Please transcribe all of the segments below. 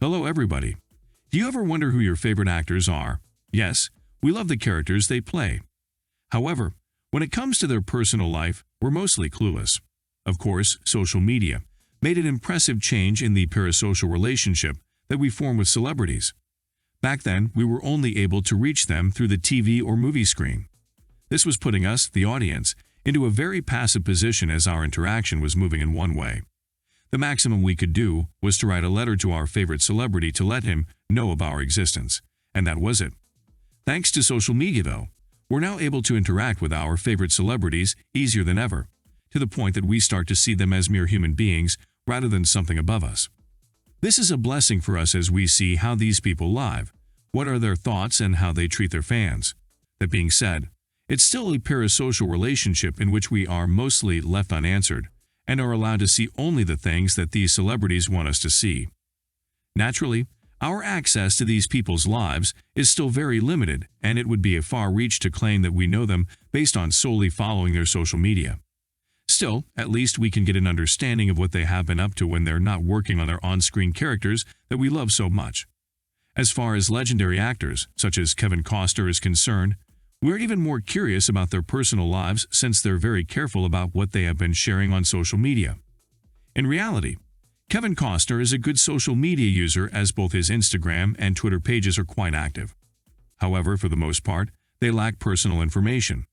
Hello everybody. Do you ever wonder who your favorite actors are? Yes, we love the characters they play. However, when it comes to their personal life, we're mostly clueless. Of course, social media made an impressive change in the parasocial relationship that we form with celebrities. Back then, we were only able to reach them through the TV or movie screen. This was putting us, the audience, into a very passive position as our interaction was moving in one way. The maximum we could do was to write a letter to our favorite celebrity to let him know of our existence, and that was it. Thanks to social media, though, we're now able to interact with our favorite celebrities easier than ever, to the point that we start to see them as mere human beings rather than something above us. This is a blessing for us as we see how these people live, what are their thoughts, and how they treat their fans. That being said, it's still a parasocial relationship in which we are mostly left unanswered, and are allowed to see only the things that these celebrities want us to see. Naturally, our access to these people's lives is still very limited, and it would be a far reach to claim that we know them based on solely following their social media. Still, at least we can get an understanding of what they have been up to when they're not working on their on-screen characters that we love so much. As far as legendary actors, such as Kevin Costner, is concerned, we're even more curious about their personal lives since they're very careful about what they have been sharing on social media. In reality, Kevin Costner is a good social media user as both his Instagram and Twitter pages are quite active. However, for the most part, they lack personal information.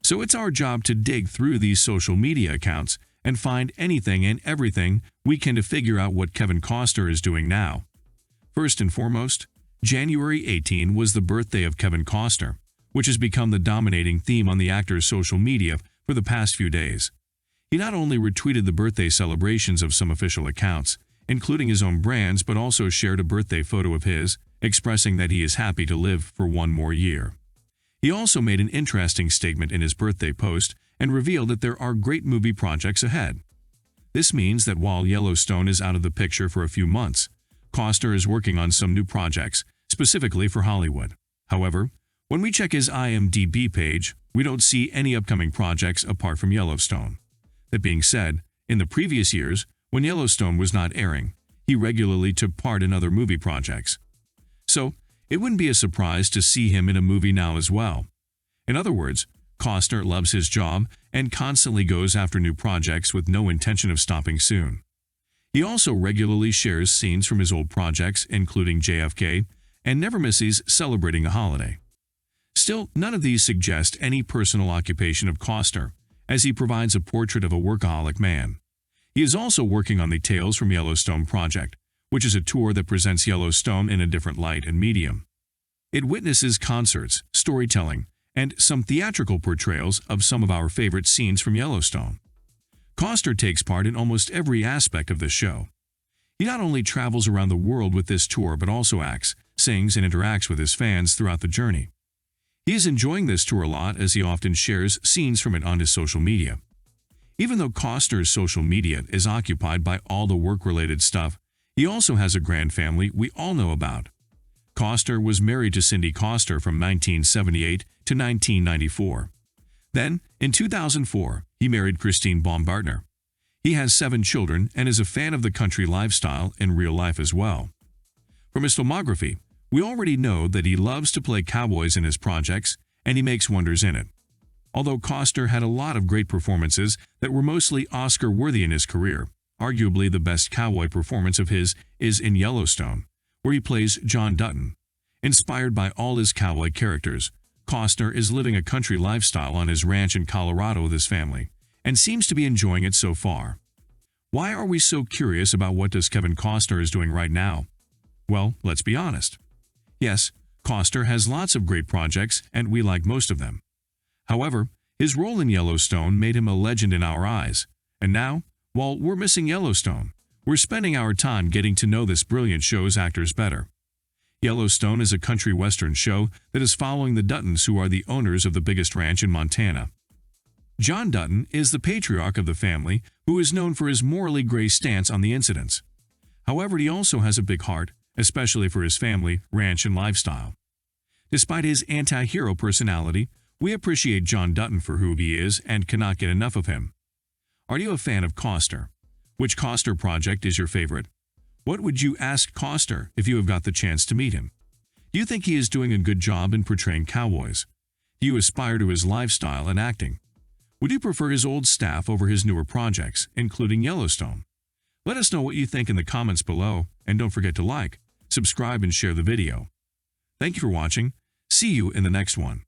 So it's our job to dig through these social media accounts and find anything and everything we can to figure out what Kevin Costner is doing now. First and foremost, January 18 was the birthday of Kevin Costner, which has become the dominating theme on the actor's social media for the past few days. He not only retweeted the birthday celebrations of some official accounts, including his own brands, but also shared a birthday photo of his, expressing that he is happy to live for one more year. He also made an interesting statement in his birthday post and revealed that there are great movie projects ahead. This means that while Yellowstone is out of the picture for a few months, Costner is working on some new projects, specifically for Hollywood. However, when we check his IMDb page, we don't see any upcoming projects apart from Yellowstone. That being said, in the previous years, when Yellowstone was not airing, he regularly took part in other movie projects. So, it wouldn't be a surprise to see him in a movie now as well. In other words, Costner loves his job and constantly goes after new projects with no intention of stopping soon. He also regularly shares scenes from his old projects, including JFK, and never misses celebrating a holiday. Still, none of these suggest any personal occupation of Costner, as he provides a portrait of a workaholic man. He is also working on the Tales from Yellowstone project, which is a tour that presents Yellowstone in a different light and medium. It witnesses concerts, storytelling, and some theatrical portrayals of some of our favorite scenes from Yellowstone. Costner takes part in almost every aspect of this show. He not only travels around the world with this tour but also acts, sings, and interacts with his fans throughout the journey. He is enjoying this tour a lot as he often shares scenes from it on his social media. Even though Costner's social media is occupied by all the work-related stuff, he also has a grand family we all know about. Costner was married to Cindy Costner from 1978 to 1994. Then, in 2004, he married Christine Baumgartner. He has 7 children and is a fan of the country lifestyle in real life as well. From his filmography, we already know that he loves to play cowboys in his projects, and he makes wonders in it. Although Costner had a lot of great performances that were mostly Oscar-worthy in his career, arguably the best cowboy performance of his is in Yellowstone, where he plays John Dutton. Inspired by all his cowboy characters, Costner is living a country lifestyle on his ranch in Colorado with his family, and seems to be enjoying it so far. Why are we so curious about what Kevin Costner is doing right now? Well, let's be honest. Yes, Costner has lots of great projects, and we like most of them. However, his role in Yellowstone made him a legend in our eyes, and now, while we're missing Yellowstone, we're spending our time getting to know this brilliant show's actors better. Yellowstone is a country western show that is following the Duttons, who are the owners of the biggest ranch in Montana. John Dutton is the patriarch of the family, who is known for his morally gray stance on the incidents. However, he also has a big heart, especially for his family, ranch, and lifestyle. Despite his anti-hero personality, we appreciate John Dutton for who he is and cannot get enough of him. Are you a fan of Costner? Which Costner project is your favorite? What would you ask Costner if you have got the chance to meet him? Do you think he is doing a good job in portraying cowboys? Do you aspire to his lifestyle and acting? Would you prefer his old staff over his newer projects, including Yellowstone? Let us know what you think in the comments below, and don't forget to like, subscribe, and share the video. Thank you for watching. See you in the next one.